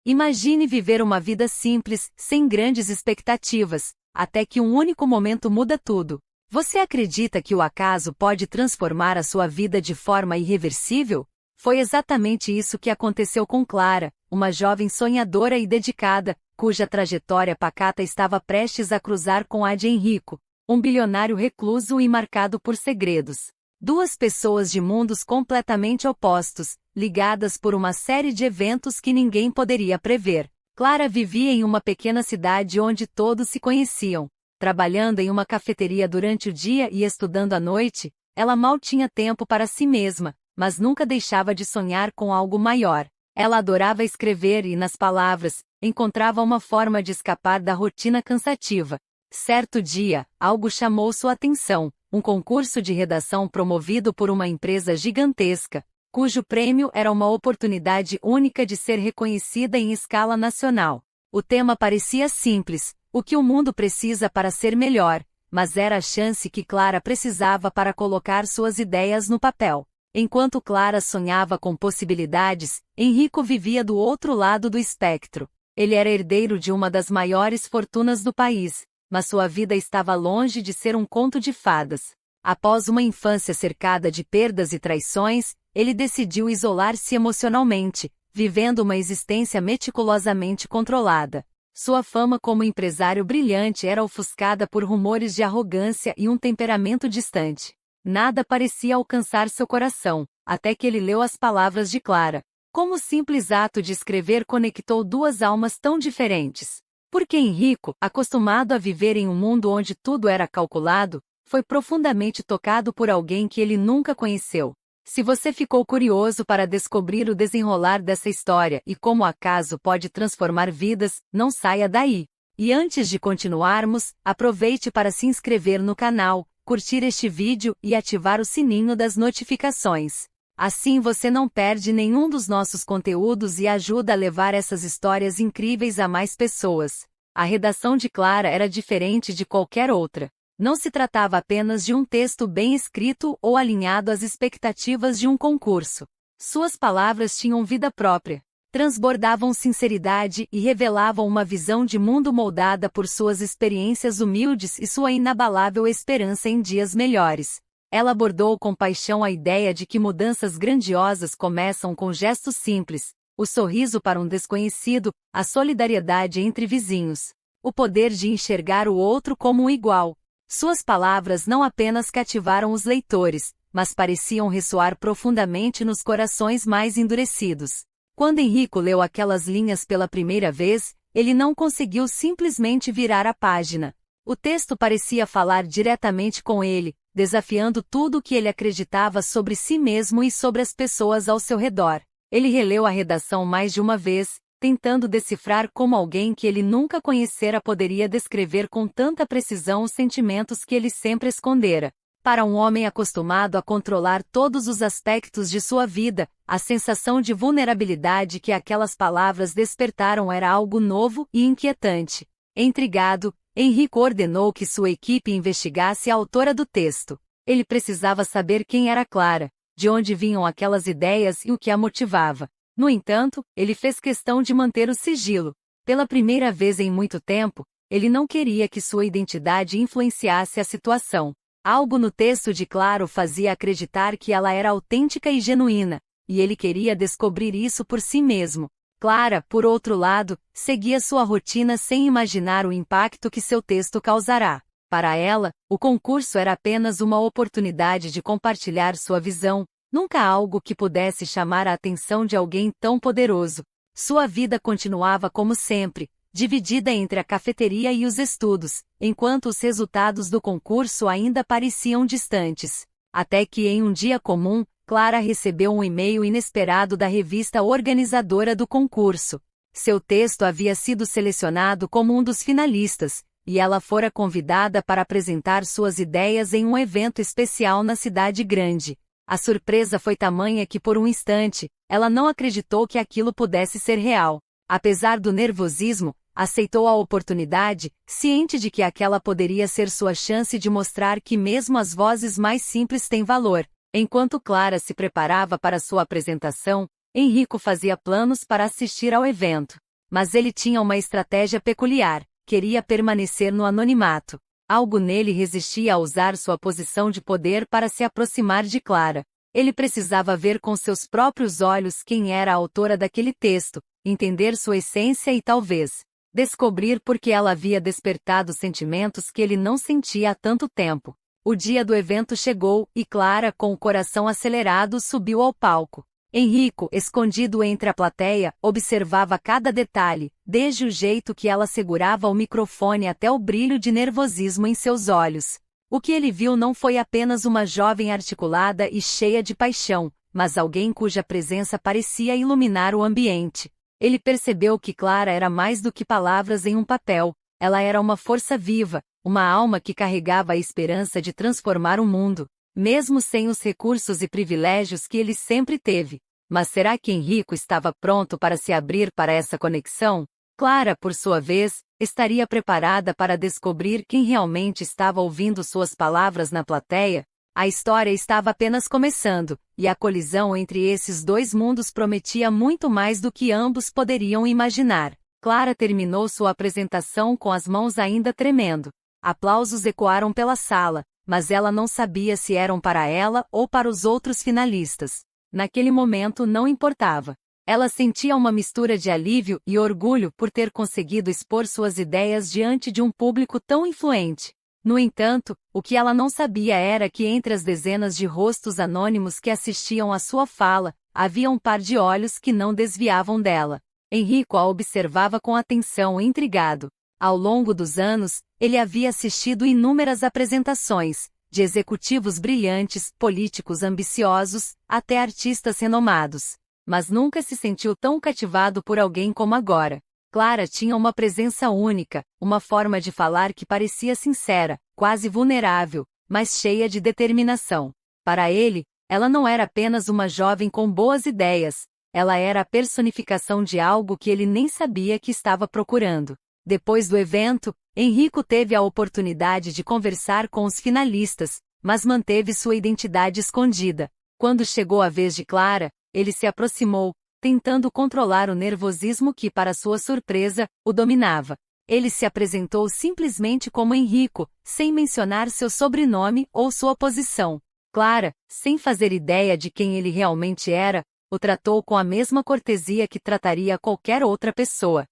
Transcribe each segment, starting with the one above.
Imagine viver uma vida simples, sem grandes expectativas, até que um único momento muda tudo. Você acredita que o acaso pode transformar a sua vida de forma irreversível? Foi exatamente isso que aconteceu com Clara, uma jovem sonhadora e dedicada, cuja trajetória pacata estava prestes a cruzar com a de Enrico, um bilionário recluso e marcado por segredos. Duas pessoas de mundos completamente opostos, ligadas por uma série de eventos que ninguém poderia prever. Clara vivia em uma pequena cidade onde todos se conheciam. Trabalhando em uma cafeteria durante o dia e estudando à noite, ela mal tinha tempo para si mesma, mas nunca deixava de sonhar com algo maior. Ela adorava escrever e, nas palavras, encontrava uma forma de escapar da rotina cansativa. Certo dia, algo chamou sua atenção, um concurso de redação promovido por uma empresa gigantesca, cujo prêmio era uma oportunidade única de ser reconhecida em escala nacional. O tema parecia simples, o que o mundo precisa para ser melhor, mas era a chance que Clara precisava para colocar suas ideias no papel. Enquanto Clara sonhava com possibilidades, Enrico vivia do outro lado do espectro. Ele era herdeiro de uma das maiores fortunas do país, mas sua vida estava longe de ser um conto de fadas. Após uma infância cercada de perdas e traições, ele decidiu isolar-se emocionalmente, vivendo uma existência meticulosamente controlada. Sua fama como empresário brilhante era ofuscada por rumores de arrogância e um temperamento distante. Nada parecia alcançar seu coração, até que ele leu as palavras de Clara. Como o simples ato de escrever conectou duas almas tão diferentes. Porque Enrico, acostumado a viver em um mundo onde tudo era calculado, foi profundamente tocado por alguém que ele nunca conheceu. Se você ficou curioso para descobrir o desenrolar dessa história e como o acaso pode transformar vidas, não saia daí. E antes de continuarmos, aproveite para se inscrever no canal, curtir este vídeo e ativar o sininho das notificações. Assim você não perde nenhum dos nossos conteúdos e ajuda a levar essas histórias incríveis a mais pessoas. A redação de Clara era diferente de qualquer outra. Não se tratava apenas de um texto bem escrito ou alinhado às expectativas de um concurso. Suas palavras tinham vida própria, transbordavam sinceridade e revelavam uma visão de mundo moldada por suas experiências humildes e sua inabalável esperança em dias melhores. Ela abordou com paixão a ideia de que mudanças grandiosas começam com gestos simples, o sorriso para um desconhecido, a solidariedade entre vizinhos, o poder de enxergar o outro como um igual. Suas palavras não apenas cativaram os leitores, mas pareciam ressoar profundamente nos corações mais endurecidos. Quando Enrico leu aquelas linhas pela primeira vez, ele não conseguiu simplesmente virar a página. O texto parecia falar diretamente com ele, desafiando tudo o que ele acreditava sobre si mesmo e sobre as pessoas ao seu redor. Ele releu a redação mais de uma vez, tentando decifrar como alguém que ele nunca conhecera poderia descrever com tanta precisão os sentimentos que ele sempre escondera. Para um homem acostumado a controlar todos os aspectos de sua vida, a sensação de vulnerabilidade que aquelas palavras despertaram era algo novo e inquietante. Intrigado, Enrico ordenou que sua equipe investigasse a autora do texto. Ele precisava saber quem era Clara, de onde vinham aquelas ideias e o que a motivava. No entanto, ele fez questão de manter o sigilo. Pela primeira vez em muito tempo, ele não queria que sua identidade influenciasse a situação. Algo no texto de Clara o fazia acreditar que ela era autêntica e genuína, e ele queria descobrir isso por si mesmo. Clara, por outro lado, seguia sua rotina sem imaginar o impacto que seu texto causará. Para ela, o concurso era apenas uma oportunidade de compartilhar sua visão, nunca algo que pudesse chamar a atenção de alguém tão poderoso. Sua vida continuava como sempre, dividida entre a cafeteria e os estudos, enquanto os resultados do concurso ainda pareciam distantes. Até que em um dia comum, Clara recebeu um e-mail inesperado da revista organizadora do concurso. Seu texto havia sido selecionado como um dos finalistas, e ela fora convidada para apresentar suas ideias em um evento especial na cidade grande. A surpresa foi tamanha que por um instante, ela não acreditou que aquilo pudesse ser real. Apesar do nervosismo, aceitou a oportunidade, ciente de que aquela poderia ser sua chance de mostrar que mesmo as vozes mais simples têm valor. Enquanto Clara se preparava para sua apresentação, Enrico fazia planos para assistir ao evento. Mas ele tinha uma estratégia peculiar, queria permanecer no anonimato. Algo nele resistia a usar sua posição de poder para se aproximar de Clara. Ele precisava ver com seus próprios olhos quem era a autora daquele texto, entender sua essência e talvez descobrir por que ela havia despertado sentimentos que ele não sentia há tanto tempo. O dia do evento chegou, e Clara, com o coração acelerado, subiu ao palco. Enrico, escondido entre a plateia, observava cada detalhe, desde o jeito que ela segurava o microfone até o brilho de nervosismo em seus olhos. O que ele viu não foi apenas uma jovem articulada e cheia de paixão, mas alguém cuja presença parecia iluminar o ambiente. Ele percebeu que Clara era mais do que palavras em um papel, ela era uma força viva, uma alma que carregava a esperança de transformar o mundo, mesmo sem os recursos e privilégios que ele sempre teve. Mas será que Enrico estava pronto para se abrir para essa conexão? Clara, por sua vez, estaria preparada para descobrir quem realmente estava ouvindo suas palavras na plateia? A história estava apenas começando, e a colisão entre esses dois mundos prometia muito mais do que ambos poderiam imaginar. Clara terminou sua apresentação com as mãos ainda tremendo. Aplausos ecoaram pela sala, mas ela não sabia se eram para ela ou para os outros finalistas. Naquele momento não importava. Ela sentia uma mistura de alívio e orgulho por ter conseguido expor suas ideias diante de um público tão influente. No entanto, o que ela não sabia era que entre as dezenas de rostos anônimos que assistiam à sua fala, havia um par de olhos que não desviavam dela. Enrico a observava com atenção e intrigado. Ao longo dos anos, ele havia assistido inúmeras apresentações, de executivos brilhantes, políticos ambiciosos, até artistas renomados. Mas nunca se sentiu tão cativado por alguém como agora. Clara tinha uma presença única, uma forma de falar que parecia sincera, quase vulnerável, mas cheia de determinação. Para ele, ela não era apenas uma jovem com boas ideias, ela era a personificação de algo que ele nem sabia que estava procurando. Depois do evento, Enrico teve a oportunidade de conversar com os finalistas, mas manteve sua identidade escondida. Quando chegou a vez de Clara, ele se aproximou, tentando controlar o nervosismo que, para sua surpresa, o dominava. Ele se apresentou simplesmente como Enrico, sem mencionar seu sobrenome ou sua posição. Clara, sem fazer ideia de quem ele realmente era, o tratou com a mesma cortesia que trataria qualquer outra pessoa.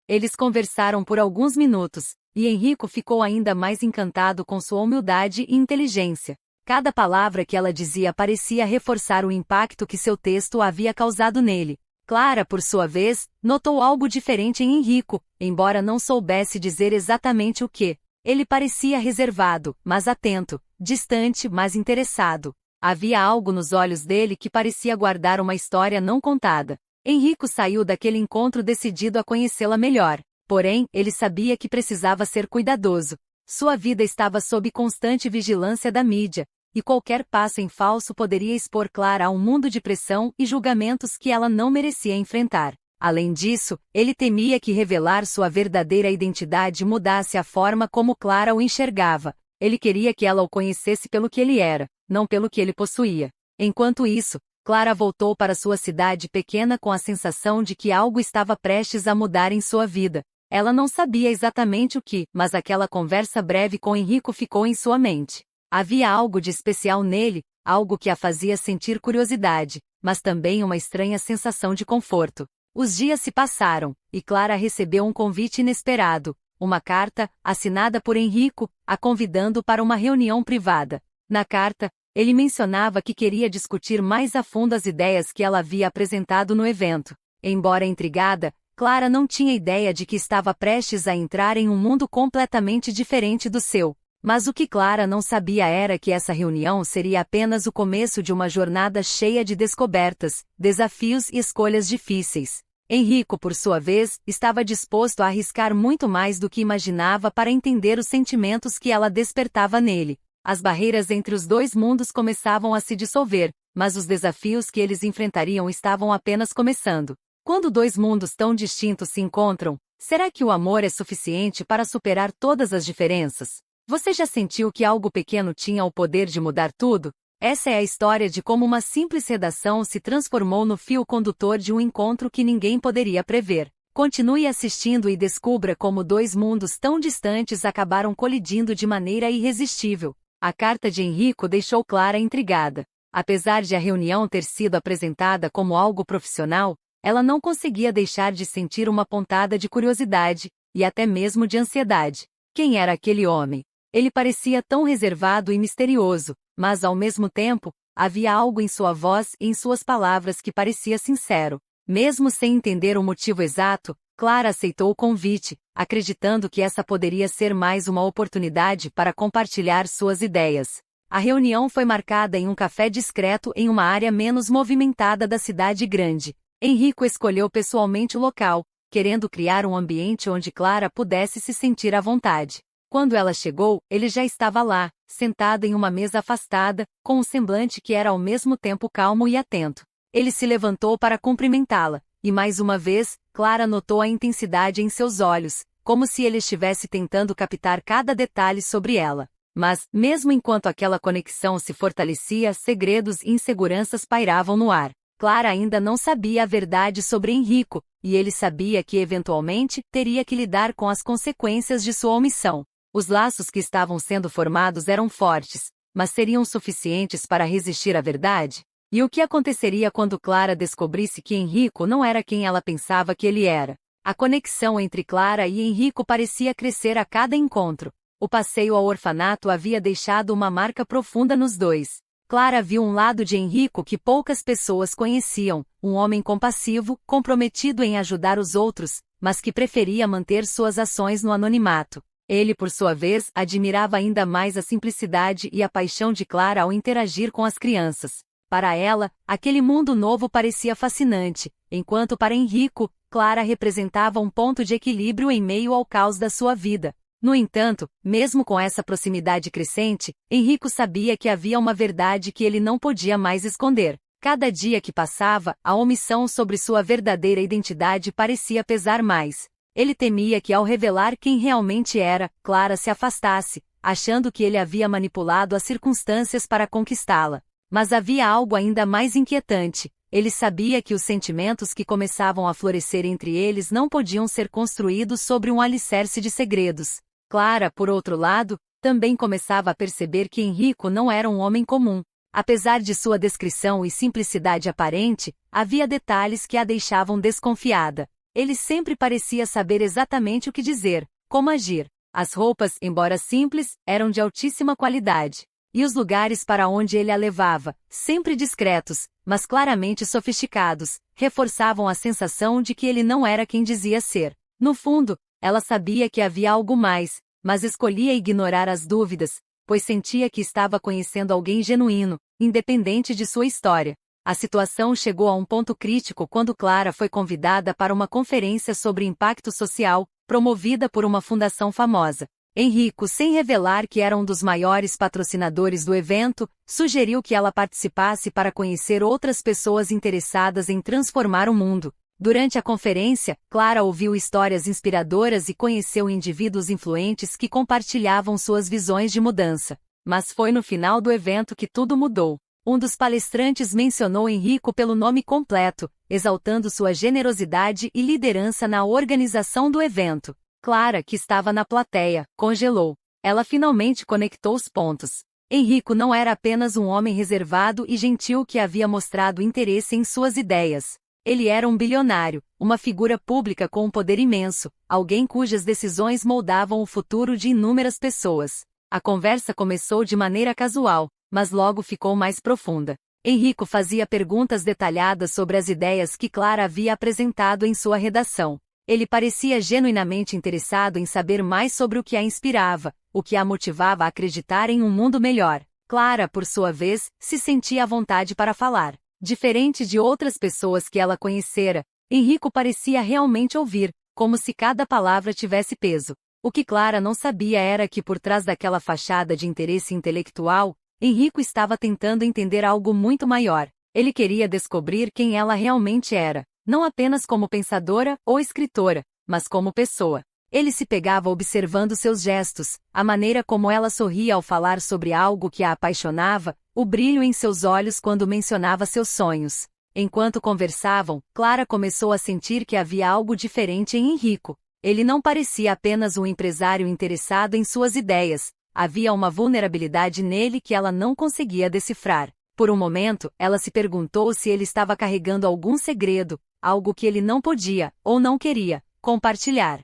Eles conversaram por alguns minutos, e Enrico ficou ainda mais encantado com sua humildade e inteligência. Cada palavra que ela dizia parecia reforçar o impacto que seu texto havia causado nele. Clara, por sua vez, notou algo diferente em Enrico, embora não soubesse dizer exatamente o que. Ele parecia reservado, mas atento, distante, mas interessado. Havia algo nos olhos dele que parecia guardar uma história não contada. Enrico saiu daquele encontro decidido a conhecê-la melhor. Porém, ele sabia que precisava ser cuidadoso. Sua vida estava sob constante vigilância da mídia, e qualquer passo em falso poderia expor Clara a um mundo de pressão e julgamentos que ela não merecia enfrentar. Além disso, ele temia que revelar sua verdadeira identidade mudasse a forma como Clara o enxergava. Ele queria que ela o conhecesse pelo que ele era, não pelo que ele possuía. Enquanto isso, Clara voltou para sua cidade pequena com a sensação de que algo estava prestes a mudar em sua vida. Ela não sabia exatamente o que, mas aquela conversa breve com Enrico ficou em sua mente. Havia algo de especial nele, algo que a fazia sentir curiosidade, mas também uma estranha sensação de conforto. Os dias se passaram, e Clara recebeu um convite inesperado, uma carta, assinada por Enrico, a convidando para uma reunião privada. Na carta, ele mencionava que queria discutir mais a fundo as ideias que ela havia apresentado no evento. Embora intrigada, Clara não tinha ideia de que estava prestes a entrar em um mundo completamente diferente do seu. Mas o que Clara não sabia era que essa reunião seria apenas o começo de uma jornada cheia de descobertas, desafios e escolhas difíceis. Enrico, por sua vez, estava disposto a arriscar muito mais do que imaginava para entender os sentimentos que ela despertava nele. As barreiras entre os dois mundos começavam a se dissolver, mas os desafios que eles enfrentariam estavam apenas começando. Quando dois mundos tão distintos se encontram, será que o amor é suficiente para superar todas as diferenças? Você já sentiu que algo pequeno tinha o poder de mudar tudo? Essa é a história de como uma simples redação se transformou no fio condutor de um encontro que ninguém poderia prever. Continue assistindo e descubra como dois mundos tão distantes acabaram colidindo de maneira irresistível. A carta de Enrico deixou Clara intrigada. Apesar de a reunião ter sido apresentada como algo profissional, ela não conseguia deixar de sentir uma pontada de curiosidade, e até mesmo de ansiedade. Quem era aquele homem? Ele parecia tão reservado e misterioso, mas ao mesmo tempo, havia algo em sua voz e em suas palavras que parecia sincero. Mesmo sem entender o motivo exato, Clara aceitou o convite, acreditando que essa poderia ser mais uma oportunidade para compartilhar suas ideias. A reunião foi marcada em um café discreto em uma área menos movimentada da cidade grande. Enrico escolheu pessoalmente o local, querendo criar um ambiente onde Clara pudesse se sentir à vontade. Quando ela chegou, ele já estava lá, sentado em uma mesa afastada, com um semblante que era ao mesmo tempo calmo e atento. Ele se levantou para cumprimentá-la, e mais uma vez, Clara notou a intensidade em seus olhos, como se ele estivesse tentando captar cada detalhe sobre ela. Mas, mesmo enquanto aquela conexão se fortalecia, segredos e inseguranças pairavam no ar. Clara ainda não sabia a verdade sobre Enrico, e ele sabia que eventualmente teria que lidar com as consequências de sua omissão. Os laços que estavam sendo formados eram fortes, mas seriam suficientes para resistir à verdade? E o que aconteceria quando Clara descobrisse que Enrico não era quem ela pensava que ele era? A conexão entre Clara e Enrico parecia crescer a cada encontro. O passeio ao orfanato havia deixado uma marca profunda nos dois. Clara viu um lado de Enrico que poucas pessoas conheciam, um homem compassivo, comprometido em ajudar os outros, mas que preferia manter suas ações no anonimato. Ele, por sua vez, admirava ainda mais a simplicidade e a paixão de Clara ao interagir com as crianças. Para ela, aquele mundo novo parecia fascinante, enquanto para Enrico, Clara representava um ponto de equilíbrio em meio ao caos da sua vida. No entanto, mesmo com essa proximidade crescente, Enrico sabia que havia uma verdade que ele não podia mais esconder. Cada dia que passava, a omissão sobre sua verdadeira identidade parecia pesar mais. Ele temia que ao revelar quem realmente era, Clara se afastasse, achando que ele havia manipulado as circunstâncias para conquistá-la. Mas havia algo ainda mais inquietante. Ele sabia que os sentimentos que começavam a florescer entre eles não podiam ser construídos sobre um alicerce de segredos. Clara, por outro lado, também começava a perceber que Enrico não era um homem comum. Apesar de sua descrição e simplicidade aparente, havia detalhes que a deixavam desconfiada. Ele sempre parecia saber exatamente o que dizer, como agir. As roupas, embora simples, eram de altíssima qualidade. E os lugares para onde ele a levava, sempre discretos, mas claramente sofisticados, reforçavam a sensação de que ele não era quem dizia ser. No fundo, ela sabia que havia algo mais, mas escolhia ignorar as dúvidas, pois sentia que estava conhecendo alguém genuíno, independente de sua história. A situação chegou a um ponto crítico quando Clara foi convidada para uma conferência sobre impacto social, promovida por uma fundação famosa. Enrico, sem revelar que era um dos maiores patrocinadores do evento, sugeriu que ela participasse para conhecer outras pessoas interessadas em transformar o mundo. Durante a conferência, Clara ouviu histórias inspiradoras e conheceu indivíduos influentes que compartilhavam suas visões de mudança. Mas foi no final do evento que tudo mudou. Um dos palestrantes mencionou Enrico pelo nome completo, exaltando sua generosidade e liderança na organização do evento. Clara, que estava na plateia, congelou. Ela finalmente conectou os pontos. Enrico não era apenas um homem reservado e gentil que havia mostrado interesse em suas ideias. Ele era um bilionário, uma figura pública com um poder imenso, alguém cujas decisões moldavam o futuro de inúmeras pessoas. A conversa começou de maneira casual, mas logo ficou mais profunda. Enrico fazia perguntas detalhadas sobre as ideias que Clara havia apresentado em sua redação. Ele parecia genuinamente interessado em saber mais sobre o que a inspirava, o que a motivava a acreditar em um mundo melhor. Clara, por sua vez, se sentia à vontade para falar. Diferente de outras pessoas que ela conhecera, Enrico parecia realmente ouvir, como se cada palavra tivesse peso. O que Clara não sabia era que por trás daquela fachada de interesse intelectual, Enrico estava tentando entender algo muito maior. Ele queria descobrir quem ela realmente era. Não apenas como pensadora ou escritora, mas como pessoa. Ele se pegava observando seus gestos, a maneira como ela sorria ao falar sobre algo que a apaixonava, o brilho em seus olhos quando mencionava seus sonhos. Enquanto conversavam, Clara começou a sentir que havia algo diferente em Enrico. Ele não parecia apenas um empresário interessado em suas ideias. Havia uma vulnerabilidade nele que ela não conseguia decifrar. Por um momento, ela se perguntou se ele estava carregando algum segredo, algo que ele não podia, ou não queria, compartilhar.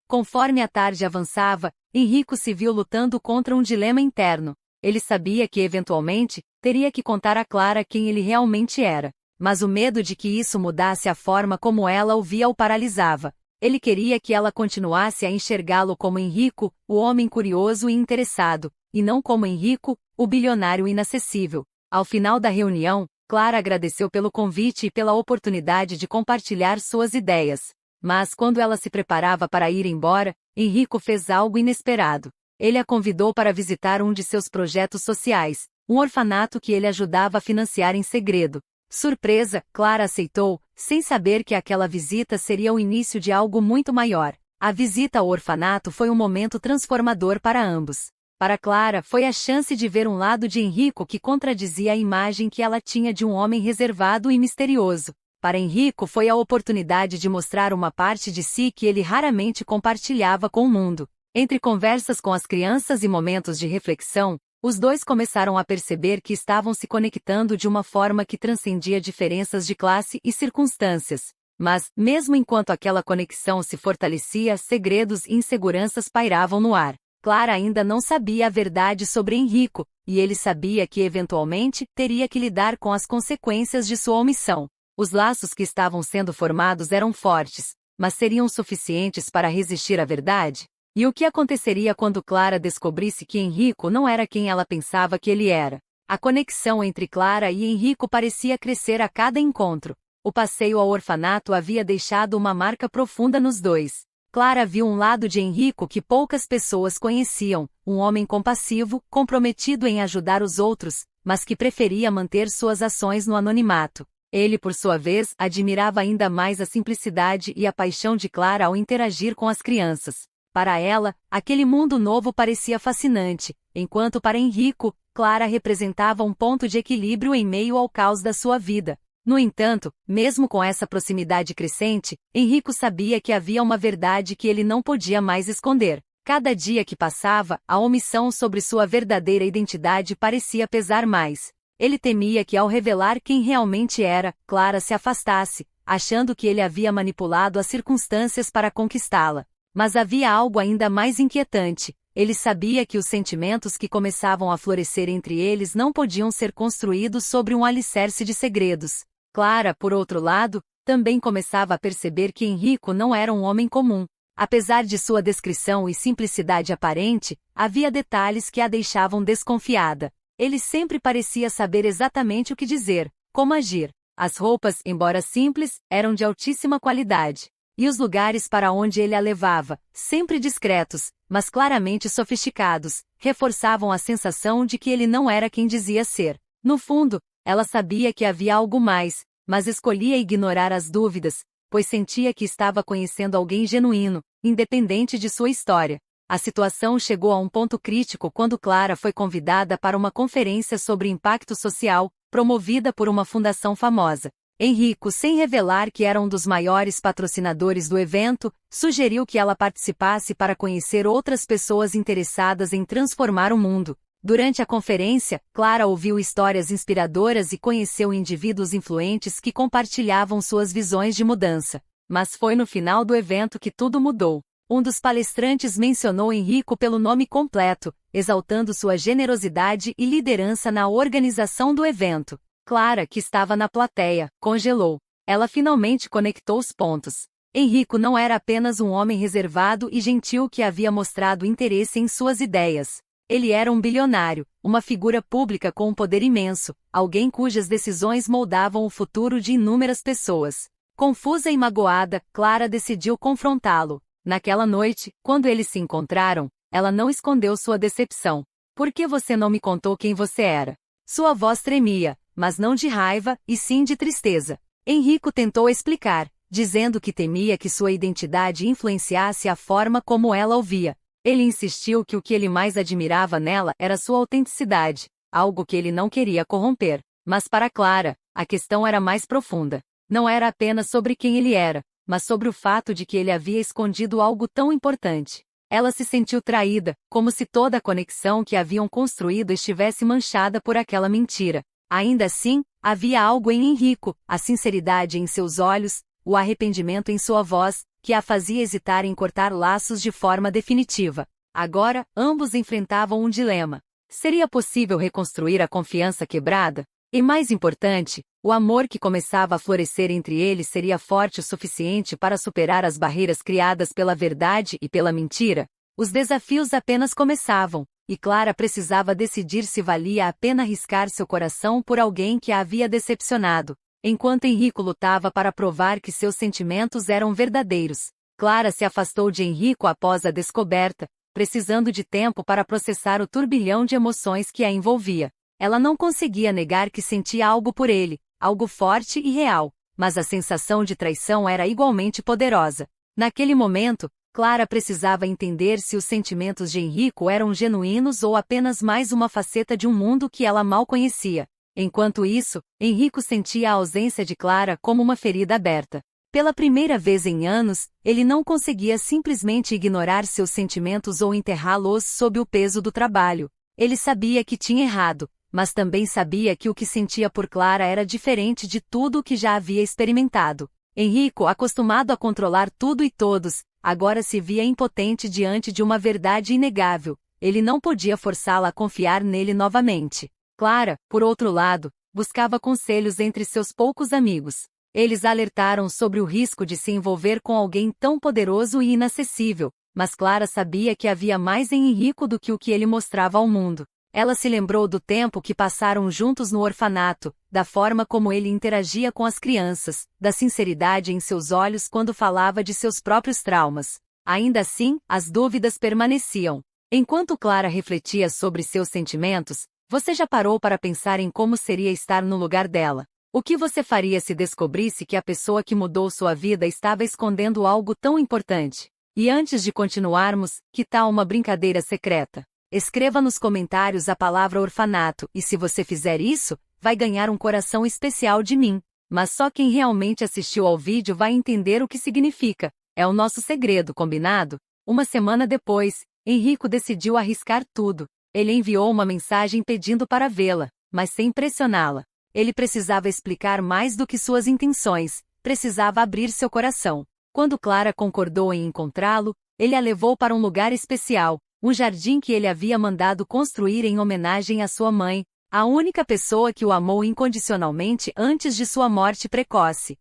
Conforme a tarde avançava, Enrico se viu lutando contra um dilema interno. Ele sabia que, eventualmente, teria que contar a Clara quem ele realmente era. Mas o medo de que isso mudasse a forma como ela o via o paralisava. Ele queria que ela continuasse a enxergá-lo como Enrico, o homem curioso e interessado, e não como Enrico, o bilionário inacessível. Ao final da reunião, Clara agradeceu pelo convite e pela oportunidade de compartilhar suas ideias. Mas quando ela se preparava para ir embora, Enrico fez algo inesperado. Ele a convidou para visitar um de seus projetos sociais, um orfanato que ele ajudava a financiar em segredo. Surpresa, Clara aceitou, sem saber que aquela visita seria o início de algo muito maior. A visita ao orfanato foi um momento transformador para ambos. Para Clara, foi a chance de ver um lado de Enrico que contradizia a imagem que ela tinha de um homem reservado e misterioso. Para Enrico foi a oportunidade de mostrar uma parte de si que ele raramente compartilhava com o mundo. Entre conversas com as crianças e momentos de reflexão, os dois começaram a perceber que estavam se conectando de uma forma que transcendia diferenças de classe e circunstâncias. Mas, mesmo enquanto aquela conexão se fortalecia, segredos e inseguranças pairavam no ar. Clara ainda não sabia a verdade sobre Enrico, e ele sabia que eventualmente teria que lidar com as consequências de sua omissão. Os laços que estavam sendo formados eram fortes, mas seriam suficientes para resistir à verdade? E o que aconteceria quando Clara descobrisse que Enrico não era quem ela pensava que ele era? A conexão entre Clara e Enrico parecia crescer a cada encontro. O passeio ao orfanato havia deixado uma marca profunda nos dois. Clara viu um lado de Enrico que poucas pessoas conheciam, um homem compassivo, comprometido em ajudar os outros, mas que preferia manter suas ações no anonimato. Ele, por sua vez, admirava ainda mais a simplicidade e a paixão de Clara ao interagir com as crianças. Para ela, aquele mundo novo parecia fascinante, enquanto para Enrico, Clara representava um ponto de equilíbrio em meio ao caos da sua vida. No entanto, mesmo com essa proximidade crescente, Enrico sabia que havia uma verdade que ele não podia mais esconder. Cada dia que passava, a omissão sobre sua verdadeira identidade parecia pesar mais. Ele temia que ao revelar quem realmente era, Clara se afastasse, achando que ele havia manipulado as circunstâncias para conquistá-la. Mas havia algo ainda mais inquietante. Ele sabia que os sentimentos que começavam a florescer entre eles não podiam ser construídos sobre um alicerce de segredos. Clara, por outro lado, também começava a perceber que Enrico não era um homem comum. Apesar de sua descrição e simplicidade aparente, havia detalhes que a deixavam desconfiada. Ele sempre parecia saber exatamente o que dizer, como agir. As roupas, embora simples, eram de altíssima qualidade. E os lugares para onde ele a levava, sempre discretos, mas claramente sofisticados, reforçavam a sensação de que ele não era quem dizia ser. No fundo, ela sabia que havia algo mais, mas escolhia ignorar as dúvidas, pois sentia que estava conhecendo alguém genuíno, independente de sua história. A situação chegou a um ponto crítico quando Clara foi convidada para uma conferência sobre impacto social, promovida por uma fundação famosa. Enrico, sem revelar que era um dos maiores patrocinadores do evento, sugeriu que ela participasse para conhecer outras pessoas interessadas em transformar o mundo. Durante a conferência, Clara ouviu histórias inspiradoras e conheceu indivíduos influentes que compartilhavam suas visões de mudança. Mas foi no final do evento que tudo mudou. Um dos palestrantes mencionou Enrico pelo nome completo, exaltando sua generosidade e liderança na organização do evento. Clara, que estava na plateia, congelou. Ela finalmente conectou os pontos. Enrico não era apenas um homem reservado e gentil que havia mostrado interesse em suas ideias. Ele era um bilionário, uma figura pública com um poder imenso, alguém cujas decisões moldavam o futuro de inúmeras pessoas. Confusa e magoada, Clara decidiu confrontá-lo. Naquela noite, quando eles se encontraram, ela não escondeu sua decepção. Por que você não me contou quem você era? Sua voz tremia, mas não de raiva, e sim de tristeza. Enrico tentou explicar, dizendo que temia que sua identidade influenciasse a forma como ela o via. Ele insistiu que o que ele mais admirava nela era sua autenticidade, algo que ele não queria corromper. Mas para Clara, a questão era mais profunda. Não era apenas sobre quem ele era, mas sobre o fato de que ele havia escondido algo tão importante. Ela se sentiu traída, como se toda a conexão que haviam construído estivesse manchada por aquela mentira. Ainda assim, havia algo em Enrico, a sinceridade em seus olhos, o arrependimento em sua voz, que a fazia hesitar em cortar laços de forma definitiva. Agora, ambos enfrentavam um dilema. Seria possível reconstruir a confiança quebrada? E mais importante, o amor que começava a florescer entre eles seria forte o suficiente para superar as barreiras criadas pela verdade e pela mentira? Os desafios apenas começavam, e Clara precisava decidir se valia a pena arriscar seu coração por alguém que a havia decepcionado. Enquanto Enrico lutava para provar que seus sentimentos eram verdadeiros, Clara se afastou de Enrico após a descoberta, precisando de tempo para processar o turbilhão de emoções que a envolvia. Ela não conseguia negar que sentia algo por ele, algo forte e real, mas a sensação de traição era igualmente poderosa. Naquele momento, Clara precisava entender se os sentimentos de Enrico eram genuínos ou apenas mais uma faceta de um mundo que ela mal conhecia. Enquanto isso, Enrico sentia a ausência de Clara como uma ferida aberta. Pela primeira vez em anos, ele não conseguia simplesmente ignorar seus sentimentos ou enterrá-los sob o peso do trabalho. Ele sabia que tinha errado, mas também sabia que o que sentia por Clara era diferente de tudo o que já havia experimentado. Enrico, acostumado a controlar tudo e todos, agora se via impotente diante de uma verdade inegável. Ele não podia forçá-la a confiar nele novamente. Clara, por outro lado, buscava conselhos entre seus poucos amigos. Eles alertaram sobre o risco de se envolver com alguém tão poderoso e inacessível, mas Clara sabia que havia mais em Enrico do que o que ele mostrava ao mundo. Ela se lembrou do tempo que passaram juntos no orfanato, da forma como ele interagia com as crianças, da sinceridade em seus olhos quando falava de seus próprios traumas. Ainda assim, as dúvidas permaneciam. Enquanto Clara refletia sobre seus sentimentos, você já parou para pensar em como seria estar no lugar dela? O que você faria se descobrisse que a pessoa que mudou sua vida estava escondendo algo tão importante? E antes de continuarmos, que tal uma brincadeira secreta? Escreva nos comentários a palavra orfanato, e se você fizer isso, vai ganhar um coração especial de mim. Mas só quem realmente assistiu ao vídeo vai entender o que significa. É o nosso segredo, combinado? Uma semana depois, Enrico decidiu arriscar tudo. Ele enviou uma mensagem pedindo para vê-la, mas sem pressioná-la. Ele precisava explicar mais do que suas intenções, precisava abrir seu coração. Quando Clara concordou em encontrá-lo, ele a levou para um lugar especial, um jardim que ele havia mandado construir em homenagem à sua mãe, a única pessoa que o amou incondicionalmente antes de sua morte precoce.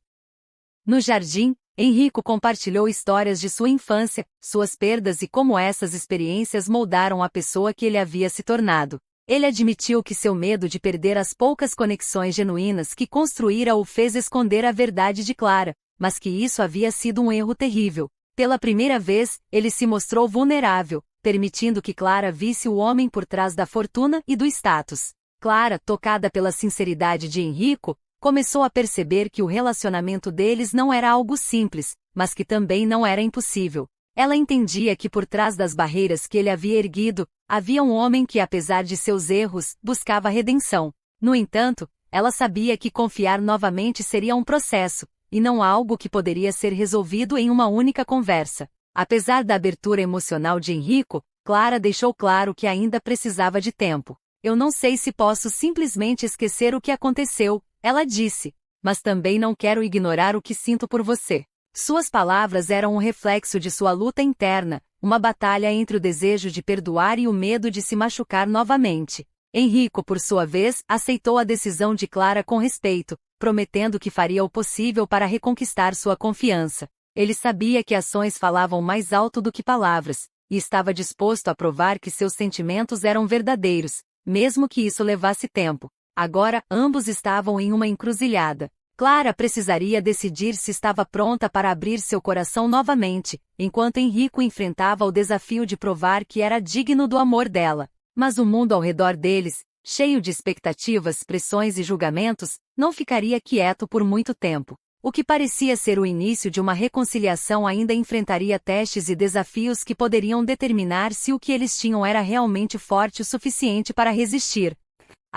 No jardim, Enrico compartilhou histórias de sua infância, suas perdas e como essas experiências moldaram a pessoa que ele havia se tornado. Ele admitiu que seu medo de perder as poucas conexões genuínas que construíra o fez esconder a verdade de Clara, mas que isso havia sido um erro terrível. Pela primeira vez, ele se mostrou vulnerável, permitindo que Clara visse o homem por trás da fortuna e do status. Clara, tocada pela sinceridade de Enrico, começou a perceber que o relacionamento deles não era algo simples, mas que também não era impossível. Ela entendia que por trás das barreiras que ele havia erguido, havia um homem que, apesar de seus erros, buscava redenção. No entanto, ela sabia que confiar novamente seria um processo, e não algo que poderia ser resolvido em uma única conversa. Apesar da abertura emocional de Enrico, Clara deixou claro que ainda precisava de tempo. Eu não sei se posso simplesmente esquecer o que aconteceu, ela disse, mas também não quero ignorar o que sinto por você. Suas palavras eram um reflexo de sua luta interna, uma batalha entre o desejo de perdoar e o medo de se machucar novamente. Enrico, por sua vez, aceitou a decisão de Clara com respeito, prometendo que faria o possível para reconquistar sua confiança. Ele sabia que ações falavam mais alto do que palavras, e estava disposto a provar que seus sentimentos eram verdadeiros, mesmo que isso levasse tempo. Agora, ambos estavam em uma encruzilhada. Clara precisaria decidir se estava pronta para abrir seu coração novamente, enquanto Enrico enfrentava o desafio de provar que era digno do amor dela. Mas o mundo ao redor deles, cheio de expectativas, pressões e julgamentos, não ficaria quieto por muito tempo. O que parecia ser o início de uma reconciliação ainda enfrentaria testes e desafios que poderiam determinar se o que eles tinham era realmente forte o suficiente para resistir.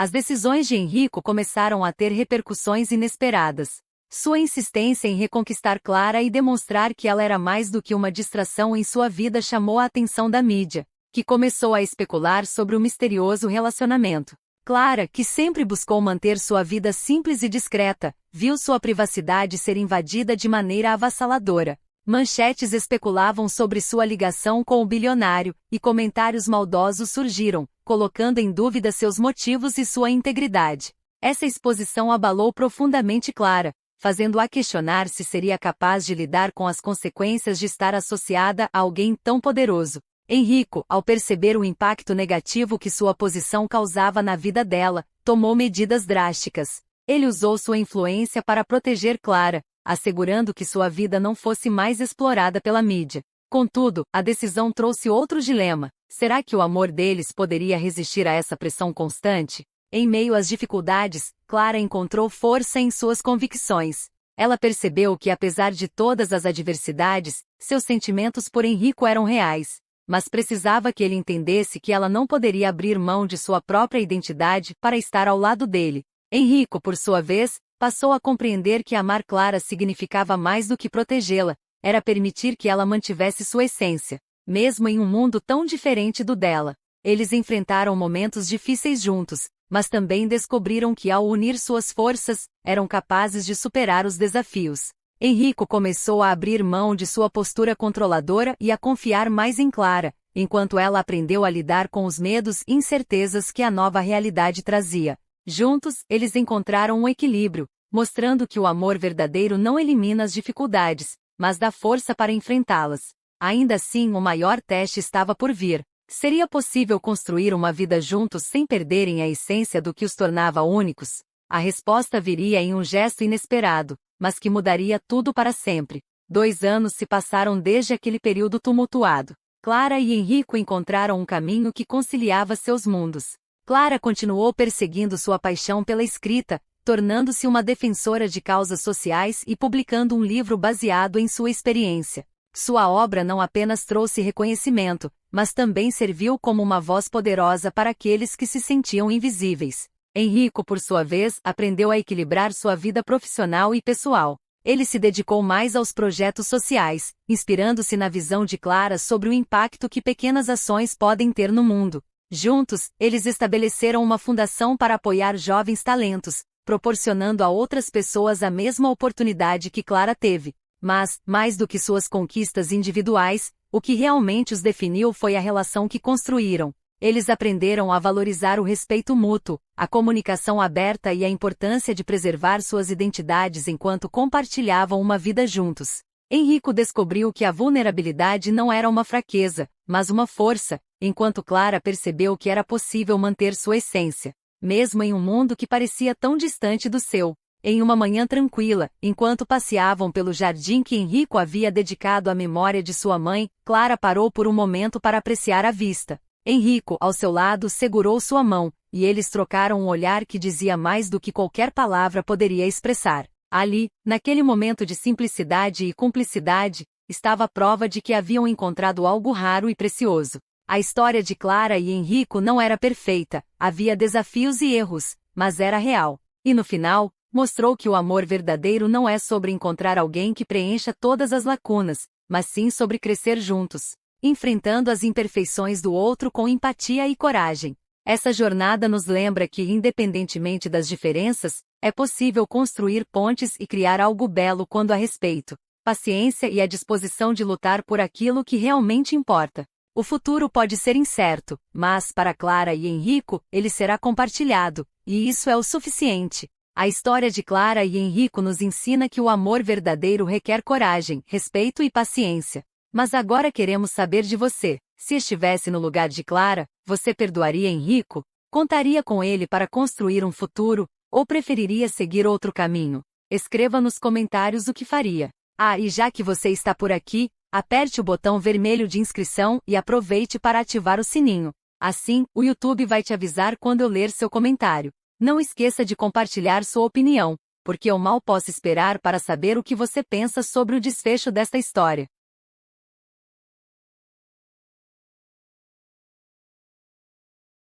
As decisões de Enrico começaram a ter repercussões inesperadas. Sua insistência em reconquistar Clara e demonstrar que ela era mais do que uma distração em sua vida chamou a atenção da mídia, que começou a especular sobre o misterioso relacionamento. Clara, que sempre buscou manter sua vida simples e discreta, viu sua privacidade ser invadida de maneira avassaladora. Manchetes especulavam sobre sua ligação com o bilionário, e comentários maldosos surgiram, colocando em dúvida seus motivos e sua integridade. Essa exposição abalou profundamente Clara, fazendo-a questionar se seria capaz de lidar com as consequências de estar associada a alguém tão poderoso. Enrico, ao perceber o impacto negativo que sua posição causava na vida dela, tomou medidas drásticas. Ele usou sua influência para proteger Clara, assegurando que sua vida não fosse mais explorada pela mídia. Contudo, a decisão trouxe outro dilema. Será que o amor deles poderia resistir a essa pressão constante? Em meio às dificuldades, Clara encontrou força em suas convicções. Ela percebeu que, apesar de todas as adversidades, seus sentimentos por Enrico eram reais. Mas precisava que ele entendesse que ela não poderia abrir mão de sua própria identidade para estar ao lado dele. Enrico, por sua vez, passou a compreender que amar Clara significava mais do que protegê-la, era permitir que ela mantivesse sua essência, mesmo em um mundo tão diferente do dela. Eles enfrentaram momentos difíceis juntos, mas também descobriram que, ao unir suas forças, eram capazes de superar os desafios. Enrico começou a abrir mão de sua postura controladora e a confiar mais em Clara, enquanto ela aprendeu a lidar com os medos e incertezas que a nova realidade trazia. Juntos, eles encontraram um equilíbrio, mostrando que o amor verdadeiro não elimina as dificuldades, mas dá força para enfrentá-las. Ainda assim, o maior teste estava por vir. Seria possível construir uma vida juntos sem perderem a essência do que os tornava únicos? A resposta viria em um gesto inesperado, mas que mudaria tudo para sempre. 2 anos se passaram desde aquele período tumultuado. Clara e Enrico encontraram um caminho que conciliava seus mundos. Clara continuou perseguindo sua paixão pela escrita, tornando-se uma defensora de causas sociais e publicando um livro baseado em sua experiência. Sua obra não apenas trouxe reconhecimento, mas também serviu como uma voz poderosa para aqueles que se sentiam invisíveis. Enrico, por sua vez, aprendeu a equilibrar sua vida profissional e pessoal. Ele se dedicou mais aos projetos sociais, inspirando-se na visão de Clara sobre o impacto que pequenas ações podem ter no mundo. Juntos, eles estabeleceram uma fundação para apoiar jovens talentos, proporcionando a outras pessoas a mesma oportunidade que Clara teve. Mas, mais do que suas conquistas individuais, o que realmente os definiu foi a relação que construíram. Eles aprenderam a valorizar o respeito mútuo, a comunicação aberta e a importância de preservar suas identidades enquanto compartilhavam uma vida juntos. Enrico descobriu que a vulnerabilidade não era uma fraqueza, mas uma força, enquanto Clara percebeu que era possível manter sua essência, mesmo em um mundo que parecia tão distante do seu. Em uma manhã tranquila, enquanto passeavam pelo jardim que Enrico havia dedicado à memória de sua mãe, Clara parou por um momento para apreciar a vista. Enrico, ao seu lado, segurou sua mão, e eles trocaram um olhar que dizia mais do que qualquer palavra poderia expressar. Ali, naquele momento de simplicidade e cumplicidade, estava a prova de que haviam encontrado algo raro e precioso. A história de Clara e Enrico não era perfeita, havia desafios e erros, mas era real. E no final, mostrou que o amor verdadeiro não é sobre encontrar alguém que preencha todas as lacunas, mas sim sobre crescer juntos, enfrentando as imperfeições do outro com empatia e coragem. Essa jornada nos lembra que, independentemente das diferenças, é possível construir pontes e criar algo belo quando há respeito, paciência e a disposição de lutar por aquilo que realmente importa. O futuro pode ser incerto, mas, para Clara e Enrico, ele será compartilhado, e isso é o suficiente. A história de Clara e Enrico nos ensina que o amor verdadeiro requer coragem, respeito e paciência. Mas agora queremos saber de você. Se estivesse no lugar de Clara, você perdoaria Enrico? Contaria com ele para construir um futuro? Ou preferiria seguir outro caminho? Escreva nos comentários o que faria. Ah, e já que você está por aqui, aperte o botão vermelho de inscrição e aproveite para ativar o sininho. Assim, o YouTube vai te avisar quando eu ler seu comentário. Não esqueça de compartilhar sua opinião, porque eu mal posso esperar para saber o que você pensa sobre o desfecho desta história.